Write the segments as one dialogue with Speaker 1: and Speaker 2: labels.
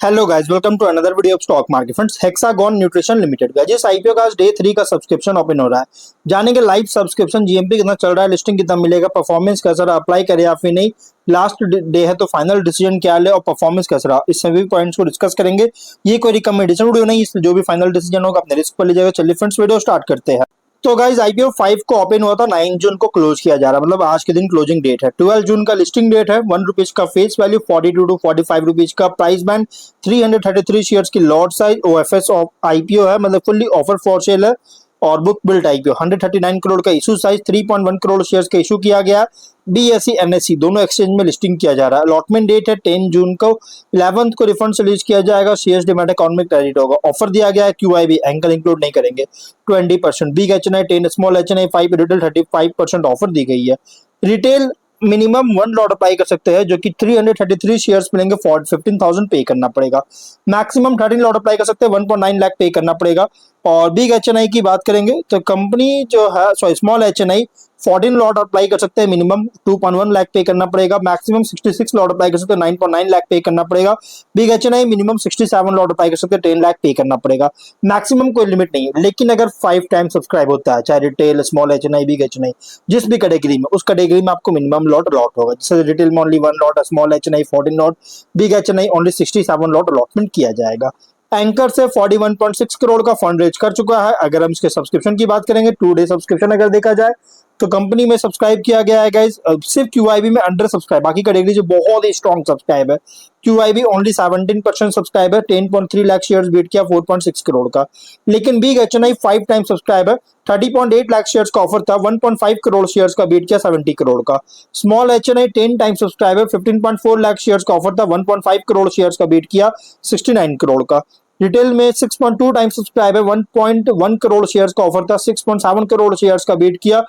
Speaker 1: Hello guys, welcome to another video of stock market friends. Hexagon nutrition limited का जिस IPO का आज day 3 का सब्सक्रिप्शन ओपन हो रहा है, जानेंगे लाइव सब्सक्रिप्शन जीएमपी कितना चल रहा है, लिस्टिंग कितना मिलेगा, परफॉर्मेंस कैसा रहा, अप्लाई करे या फिर नहीं, लास्ट डे है तो फाइनल डिसीजन क्या ले और परफॉर्मेंस कैसा रहा, इस सभी पॉइंट्स को डिस्कस करेंगे। ये कोई रिकमेंडेशन वीडियो नहीं, इसलिए जो भी फाइनल डिसीजन होगा अपने रिस्क पर लीजिएगा। चलिए फ्रेंड्स, वीडियो स्टार्ट करते हैं। तो गाइज आईपीओ 5 को ओपन हुआ था, 9 जून को क्लोज किया जा रहा है, मतलब आज के दिन क्लोजिंग डेट है। 12 जून का लिस्टिंग डेट है। 1 रुपीज का फेस वैल्यू, 42 टू 45 रुपीज का प्राइस बैंड, 333 शेयर्स की lot size, OFS of IPO है, मतलब फुल्ली ऑफर फॉर सेल है। और बुक बिल्ट आईपीओ 139 करोड़ का इशू साइज, 3.1 करोड़ शेयर्स का इशू किया गया। बीएसई एनएसई दोनों एक्सचेंज में लिस्टिंग किया जा रहा है। अलॉटमेंट डेट है 10 जून को। 11th को रिफंड रिलीज किया जाएगा। शेयर्स डिमेट इकोनॉमिक क्रेडिट होगा। ऑफर दिया गया है क्यूआईबी, एंकर इंक्लूड नहीं करेंगे, 20%, big HNI 10, small HNI 5, retail 35% offer दी गई है। रिटेल मिनिमम 1 लॉट अप्लाई कर सकते हैं, जो कि 333 शेयर्स मिलेंगे, 15,000 पे करना पड़ेगा। मैक्सिमम 13 लॉट अप्लाई कर सकते हैं, 1.9 लाख पे करना पड़ेगा। और बिग एचएनआई की बात करेंगे तो कंपनी जो है, sorry small HNI 14 lot apply कर सकते हैं, मिनिमम 2.1 लाख पे करना पड़ेगा। मैक्सिमम 66 लॉट अप्लाई कर सकते हैं, 9.9 लाख पे करना पड़ेगा। Big HNI minimum 67 lot apply कर सकते हैं, 10 लाख पे करना पड़ेगा। मैक्सिमम कोई लिमिट नहीं है, लेकिन अगर 5 टाइम सब्सक्राइब होता है, चाहे retail, small HNI, big HNI, जिस भी कैटेगरी में, उस कैटेगरी में आपको मिनिमम लॉट अलॉट होगा। जैसे रिटेल में only 1 lot, small HNI 14 lot, big HNI only 67 lot allotment किया जाएगा। एंकर से 41.6 करोड़ का फंड रेज कर चुका है। अगर हम इसके सब्सक्रिप्शन की बात करेंगे, 2 डे सब्सक्रिप्शन अगर देखा जाए तो कंपनी में सब्सक्राइब किया गया है गाइस, सिर्फ क्यूआईबी में अंडर सब्सक्राइब, बाकी कैटेगरी जो बहुत ही स्ट्रॉन्ग सब्सक्राइब है। क्यूआईबी ओनली 17% सब्सक्राइब है, 10.3 लाख शेयर्स बीट किया 4.6 करोड़ का। लेकिन बिग एचएनआई 5 टाइम सब्सक्राइब है, 30.8 लाख शेयर्स का ऑफर था, 1.5 करोड़ शेयर्स का बीट किया 70 करोड़ का। स्मॉल एचएनआई 10 टाइम सब्सक्राइब है, 15.4 लाख शेयर्स का ऑफर था, 1.5 करोड़ शेयर्स का बीट किया 69 करोड़ का। रिटेल में 6.2 टाइम सब्सक्राइब है, 1.1 करोड़ शेयर्स का ऑफर था, 6.7 करोड़ शेयर्स का बीट किया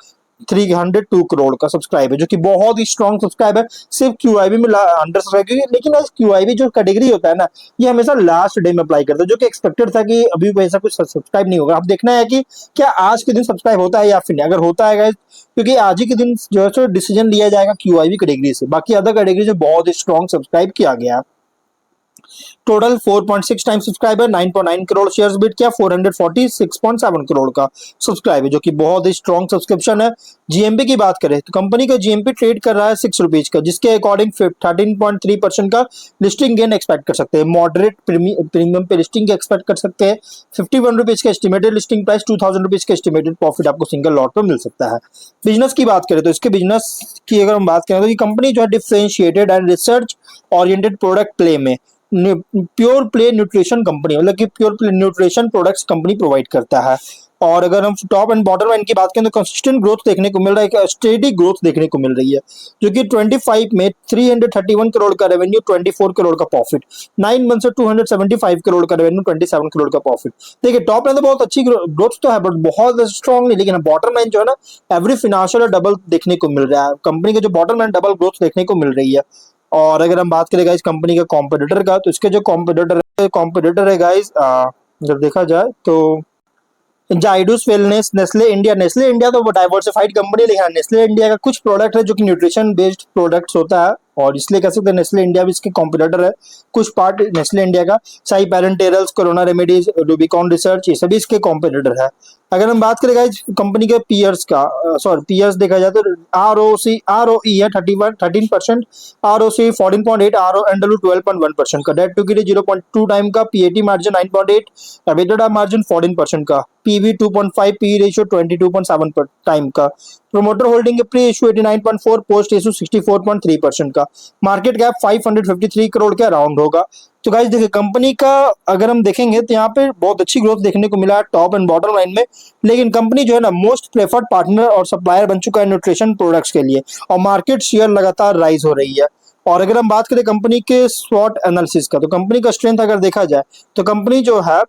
Speaker 1: 302 करोड़ का सब्सक्राइब है, जो कि बहुत ही स्ट्रॉन्ग सब्सक्राइब है। सिर्फ क्यूआईबी में अंडर सब्सक्राइब, लेकिन क्यूआईबी जो कैटेगरी होता है ना, ये हमेशा लास्ट डे में अप्लाई करता है, जो कि एक्सपेक्टेड था कि अभी ऐसा कुछ सब्सक्राइब नहीं होगा। अब देखना है कि क्या आज के दिन सब्सक्राइब होता है या फिर नहीं। अगर होता है guys, क्योंकि आज ही के दिन जो है डिसीजन लिया जाएगा क्यूआईबी कैटेगरी से, बाकी अदर कैटेगरी से बहुत ही स्ट्रॉन्ग सब्सक्राइब किया गया है। Total 4.6 time subscriber, 9.9 crore shares bit किया, 446.7 करोड़ का सब्सक्राइब है, जो कि बहुत ही स्ट्रॉन्ग सब्सक्रिप्शन है। जीएमपी की बात करें तो कंपनी का जीएमपी ट्रेड कर रहा है 6 रुपीज का, जिसके अकॉर्डिंग 13.3% का लिस्टिंग गेन एक्सपेक्ट कर सकते हैं। मॉडरेट प्रीमियम पे लिस्टिंग एक्सपेक्ट कर सकते हैं। 51 रुपीज का एस्टिमेटेड लिस्टिंग प्राइस, 2000 रुपीज का एस्टिमेटेड प्रॉफिट आपको सिंगल लॉट पर मिल सकता है। बिजनेस की बात करें तो इसके बिजनेस की अगर हम बात करें तो ये कंपनी जो है differentiated and research oriented product play में प्योर प्ले न्यूट्रिशन कंपनी, मतलब कि pure play nutrition products company provide करता है। और अगर हम टॉप एंड बॉटम लाइन की बात करें तो कंसिस्टेंट ग्रोथ देखने को मिल रहा है, एक स्टेडी ग्रोथ देखने को मिल रही है, जो कि 25 में 331 करोड़ का रेवेन्यू, 24 करोड़ का प्रॉफिट, 9 मंथ से 275 करोड़ का रेवेन्यू, 27 करोड़ का प्रॉफिट। देखिए टॉप लाइन तो बहुत अच्छी ग्रोथ तो है, बट बहुत स्ट्रॉन्ग नहीं। लेकिन बॉटम लाइन जो है ना, एवरी फाइनेंशियल डबल देखने को मिल रहा है। कंपनी के जो बॉटम लाइन डबल ग्रोथ देखने को मिल रही है। और अगर हम बात करें गाइस कंपनी के कॉम्पिटिटर का, तो इसके जो कॉम्पिटिटर है गाइस, जब देखा जाए तो जाइडस वेलनेस, नेस्ले इंडिया तो डाइवर्सिफाइड कंपनी, लेकिन नेस्ले इंडिया का कुछ प्रोडक्ट है जो कि न्यूट्रिशन बेस्ड प्रोडक्ट्स होता है, और इसलिए कह सकते हैं नेस्ले इंडिया भी इसके कॉम्पिटिटर है। कुछ पार्ट नेस्ले इंडिया का, साई पेरेंटेरल्स, कोरोना रेमेडीज, रूबिकॉन रिसर्च, ये सभी इसके कॉम्पिटिटर है। अगर हम बात करें गाइस कंपनी के पीयर्स का, पीयर्स देखा जाए तो आरओई है 13%, आरओसी 14.8, आरओएनडब्ल्यू 12.1% का, डेट टू इक्विटी 0.2 टाइम का, पीएटी मार्जिन 9.8, एबिटडा मार्जिन 14% का, पीवी 2.5, पी रेशियो 22.7 टाइम का, promoter holding pre issue 89.4, post issue 64.3% का, मार्केट कैप 553 करोड़ के अराउंड होगा। तो गाइस देखिए कंपनी का अगर हम देखेंगे तो यहाँ पे बहुत अच्छी ग्रोथ देखने को मिला है टॉप एंड बॉटम लाइन में। लेकिन कंपनी जो है ना, मोस्ट प्रेफर्ड पार्टनर और सप्लायर बन चुका है न्यूट्रिशन प्रोडक्ट्स के लिए, और मार्केट शेयर लगातार राइज हो रही है। और अगर हम बात करें कंपनी के स्वॉट एनालिसिस का, तो कंपनी का स्ट्रेंथ अगर देखा जाए तो कंपनी जो है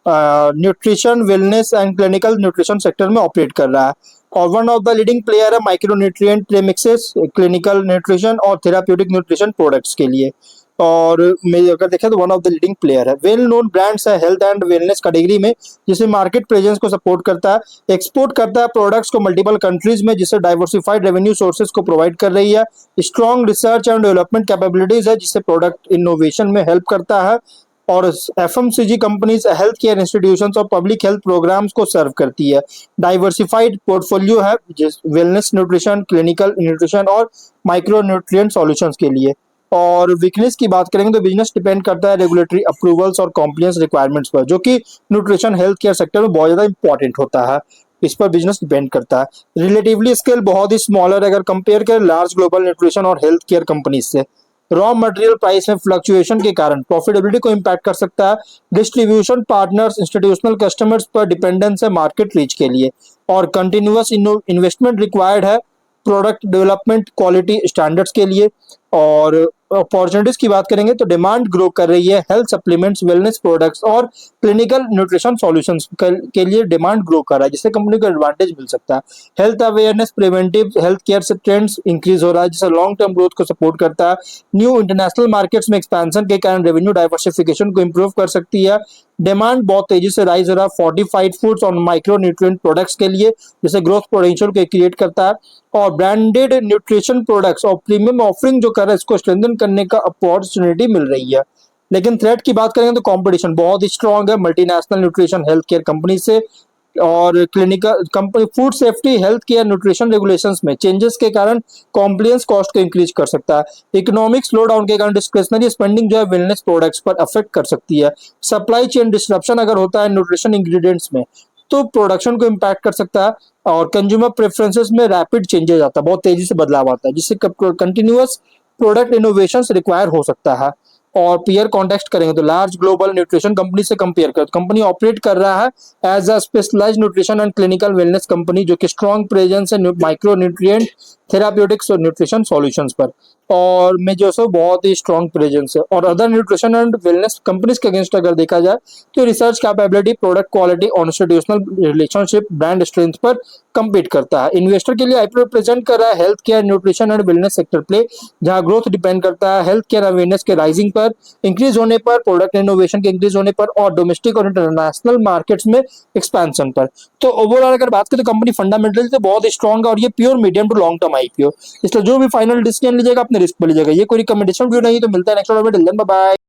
Speaker 1: nutrition, wellness and clinical nutrition sector में ऑपरेट कर रहा है, और one of the leading player है माइक्रो न्यूट्रिएंट प्रेमिक्सेस, क्लिनिकल न्यूट्रिशन और थेराप्यूटिक न्यूट्रिशन प्रोडक्ट्स के लिए। और अगर देखें तो one of the leading player है। वेल नोन ब्रांड्स है हेल्थ एंड वेलनेस कैटेगरी में, जिसे मार्केट प्रेजेंस को सपोर्ट करता है, एक्सपोर्ट करता है प्रोडक्ट्स को मल्टीपल कंट्रीज में, जिससे डाइवर्सिफाइड रेवेन्यू सोर्सेज को प्रोवाइड कर रही है। Strong research and development capabilities है, जिससे प्रोडक्ट इनोवेशन में हेल्प करता है। और FMCG companies health care institutions और पब्लिक हेल्थ प्रोग्राम्स को सर्व करती है। डाइवर्सिफाइड पोर्टफोलियो है वेलनेस न्यूट्रिशन, क्लिनिकल न्यूट्रिशन और माइक्रो न्यूट्रिएंट सॉल्यूशंस के लिए। और वीकनेस की बात करेंगे तो बिजनेस डिपेंड करता है रेगुलेटरी अप्रूवल्स और कॉम्प्लायंस रिक्वायरमेंट्स पर, जो कि न्यूट्रिशन हेल्थ केयर सेक्टर में बहुत ज्यादा इंपॉर्टेंट होता है। इस पर बिजनेस डिपेंड करता है। रिलेटिवली स्केल बहुत ही स्मॉलर अगर कंपेयर करें लार्ज ग्लोबल न्यूट्रिशन और हेल्थ केयर कंपनीज से। रॉ मटेरियल प्राइस में फ्लक्चुएशन के कारण प्रॉफिटेबिलिटी को इम्पैक्ट कर सकता है। डिस्ट्रीब्यूशन पार्टनर्स, इंस्टीट्यूशनल कस्टमर्स पर डिपेंडेंस है मार्केट रीच के लिए। और कंटिन्यूअस इन्वेस्टमेंट रिक्वायर्ड है प्रोडक्ट डेवलपमेंट, क्वालिटी स्टैंडर्ड्स के लिए। और अपॉर्चुनिटीज की बात करेंगे तो डिमांड ग्रो कर रही है हेल्थ सप्लीमेंट्स, वेलनेस प्रोडक्ट्स और क्लिनिकल न्यूट्रिशन सॉल्यूशंस के लिए डिमांड ग्रो कर रहा है, जिससे कंपनी को एडवांटेज मिल सकता है। Health awareness, preventive health care से ट्रेंड्स इंक्रीज हो रहा है, जिससे लॉन्ग टर्म ग्रोथ को सपोर्ट करता है। न्यू इंटरनेशनल मार्केट्स में एक्सपेंशन के कारण रेवेन्यू डाइवर्सिफिकेशन को इंप्रूव कर सकती है। डिमांड बहुत तेजी से राइज हो रहा है फोर्टिफाइड फूड्स और माइक्रो न्यूट्रिएंट प्रोडक्ट्स के लिए, जिससे ग्रोथ पोटेंशियल को क्रिएट करता है। और ब्रांडेड न्यूट्रिशन प्रोडक्ट्स और प्रीमियम ऑफरिंग जो कर रहा है, इसको स्ट्रेंथन करने का अपॉर्चुनिटी मिल रही है। लेकिन थ्रेट की बात करेंगे तो कंपटीशन बहुत ही स्ट्रांग है multinational nutrition health care company से। और clinical company food safety, health care, nutrition regulations में चेंजेस के कारण कॉम्प्लायंस कॉस्ट को इंक्रीज कर सकता है। इकोनॉमिक स्लो डाउन के कारण डिस्क्रिशनरी स्पेंडिंग जो है वेलनेस प्रोडक्ट्स पर अफेक्ट कर सकती है। सप्लाई चेन डिस्ट्रप्शन अगर होता है न्यूट्रिशन इंग्रेडिएंट्स में तो प्रोडक्शन को इम्पैक्ट कर सकता है। और कंज्यूमर प्रेफरेंसेस में रैपिड चेंजेस आता है, बहुत तेजी से बदलाव आता है, जिससे कंटिन्यूअस प्रोडक्ट इनोवेशंस रिक्वायर हो सकता है। और पीयर कॉन्टेक्स्ट करेंगे तो लार्ज ग्लोबल न्यूट्रिशन कंपनी से कंपेयर करें तो कंपनी ऑपरेट कर रहा है as a specialised nutrition and clinical wellness company, जो कि स्ट्रॉन्ग प्रेजेंस है माइक्रो न्यूट्रिएंट, थेराप्यूटिक्स और न्यूट्रिशन सॉल्यूशंस पर। और में जो सो बहुत ही स्ट्रॉन्ग प्रेजेंस है। और other nutrition and wellness companies के अगेंस्ट अगर देखा जाए तो रिसर्च कैपेबिलिटी, प्रोडक्ट क्वालिटी और इंस्टीट्यूशनल रिलेशनशिप, ब्रांड स्ट्रेंथ पर कम्पीट करता है। इन्वेस्टर के लिए आईपीओ रिप्रेजेंट कर रहा है health care, nutrition and wellness sector play, जहां ग्रोथ डिपेंड करता है हेल्थ केयर अवेयरनेस के राइजिंग पर, इंक्रीज होने पर, प्रोडक्ट इनोवेशन के इंक्रीज होने पर और डोमेस्टिक और इंटरनेशनल मार्केट्स में एक्सपेंशन पर। तो ओवरऑल अगर बात करें तो कंपनी फंडामेंटल से बहुत स्ट्रॉन्ग है और ये pure medium to long term IPO, इसलिए जो भी फाइनल डिसीजन लीजिएगा अपने रिस्क पर लीजिएगा। ये कोई रिकमेंडेशन व्यू नहीं, तो मिलता है नेक्स्ट वीडियो में। Bye bye.